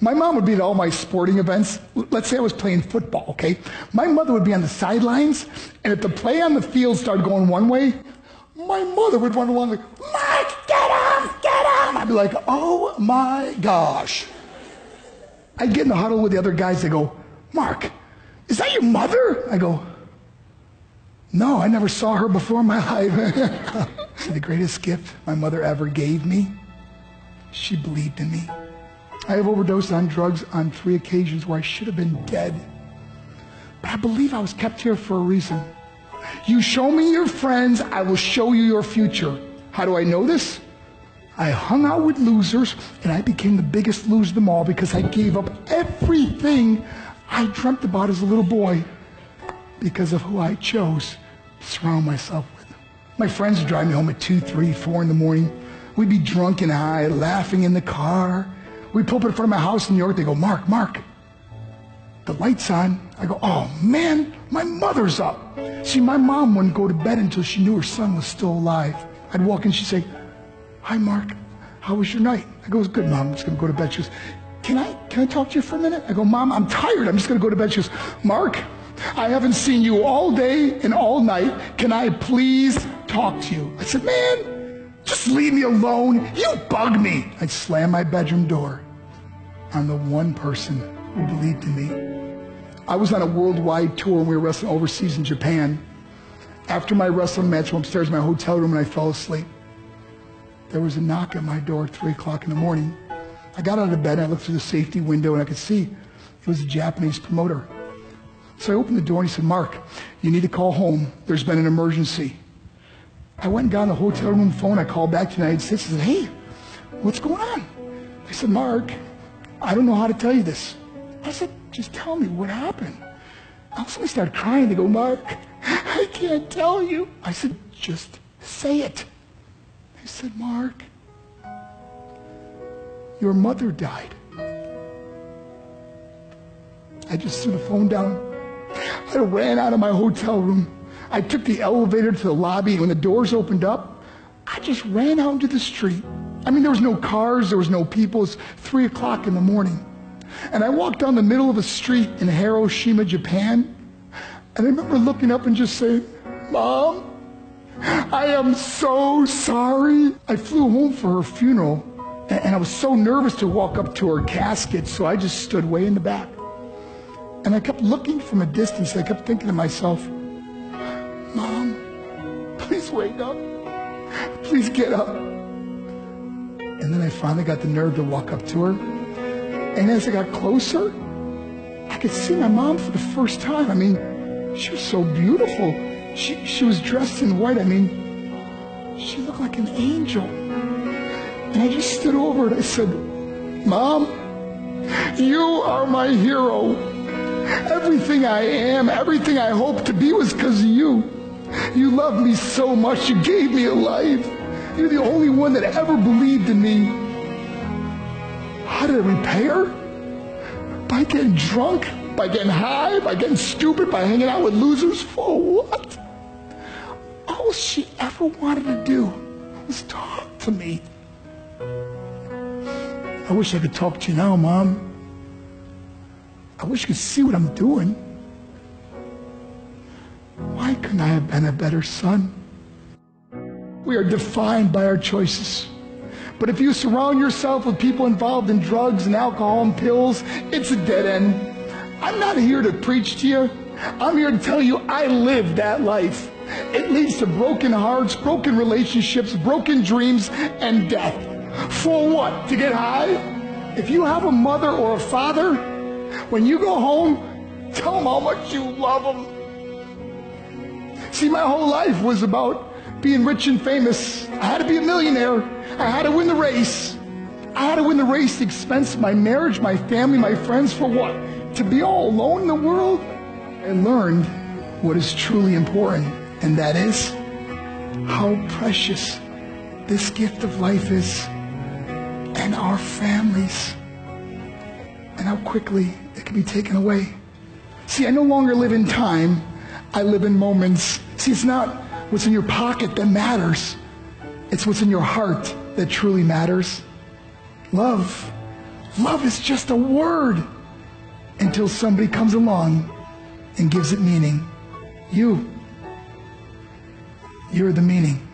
My mom would be at all my sporting events. Let's say I was playing football, okay? My mother would be on the sidelines, and if the play on the field started going one way, my mother would run along like, Mark, get him, get him. I'd be like, oh my gosh. I'd get in the huddle with the other guys. They go, Mark, is that your mother? I go, no, I never saw her before in my life. See, the greatest gift my mother ever gave me, she believed in me. I have overdosed on drugs on 3 occasions where I should have been dead. But I believe I was kept here for a reason. You show me your friends, I will show you your future. How do I know this? I hung out with losers, and I became the biggest loser of them all because I gave up everything I dreamt about as a little boy because of who I chose to surround myself with. My friends would drive me home at 2, 3, 4 in the morning. We'd be drunk and high, laughing in the car. We'd pull up in front of my house in New York. They go, Mark, the light's on. I go, oh man, my mother's up. See, my mom wouldn't go to bed until she knew her son was still alive. I'd walk in, she'd say, hi Mark, how was your night? I go, it was good, Mom, I'm just gonna go to bed. She goes, can I talk to you for a minute? I go, Mom, I'm tired, I'm just gonna go to bed. She goes, Mark, I haven't seen you all day and all night. Can I please talk to you? I said, man, just leave me alone. You bug me. I'd slam my bedroom door on the one person who believed in me. I was on a worldwide tour and we were wrestling overseas in Japan. After my wrestling match, I went upstairs in my hotel room and I fell asleep. There was a knock at my door at 3 o'clock in the morning. I got out of bed and I looked through the safety window and I could see it was a Japanese promoter. So I opened the door and he said, Mark, you need to call home. There's been an emergency. I went and got on the hotel room phone. I called back to the United States and said, hey, what's going on? They said, Mark, I don't know how to tell you this. I said, just tell me what happened. All of a sudden I started crying. They go, Mark, I can't tell you. I said, just say it. They said, Mark, your mother died. I just threw the phone down. I ran out of my hotel room. I took the elevator to the lobby, and when the doors opened up, I just ran out into the street. I mean, there was no cars, there was no people. It was 3 o'clock in the morning. And I walked down the middle of a street in Hiroshima, Japan, and I remember looking up and just saying, Mom, I am so sorry. I flew home for her funeral, and I was so nervous to walk up to her casket, so I just stood way in the back. And I kept looking from a distance. I kept thinking to myself, Mom, please wake up. Please get up. And then I finally got the nerve to walk up to her. And as I got closer, I could see my mom for the first time. I mean, she was so beautiful. She was dressed in white. I mean, she looked like an angel. And I just stood over her and I said, Mom, you are my hero. Everything I am, everything I hope to be was because of you. You loved me so much, you gave me a life. You're the only one that ever believed in me. How did I repay her? By getting drunk, by getting high, by getting stupid, by hanging out with losers? For what? All she ever wanted to do was talk to me. I wish I could talk to you now, Mom. I wish you could see what I'm doing. Why couldn't I have been a better son? We are defined by our choices. But if you surround yourself with people involved in drugs and alcohol and pills, it's a dead end. I'm not here to preach to you. I'm here to tell you I lived that life. It leads to broken hearts, broken relationships, broken dreams, and death. For what? To get high? If you have a mother or a father, when you go home, tell them how much you love them. See, my whole life was about being rich and famous. I had to be a millionaire. I had to win the race. I had to win the race at the expense of my marriage, my family, my friends. For what? To be all alone in the world? I learned what is truly important, and that is how precious this gift of life is, and our families, and how quickly it can be taken away. See, I no longer live in time. I live in moments. See, it's not what's in your pocket that matters. It's what's in your heart that truly matters. Love Love is just a word until somebody comes along and gives it meaning. You're the meaning.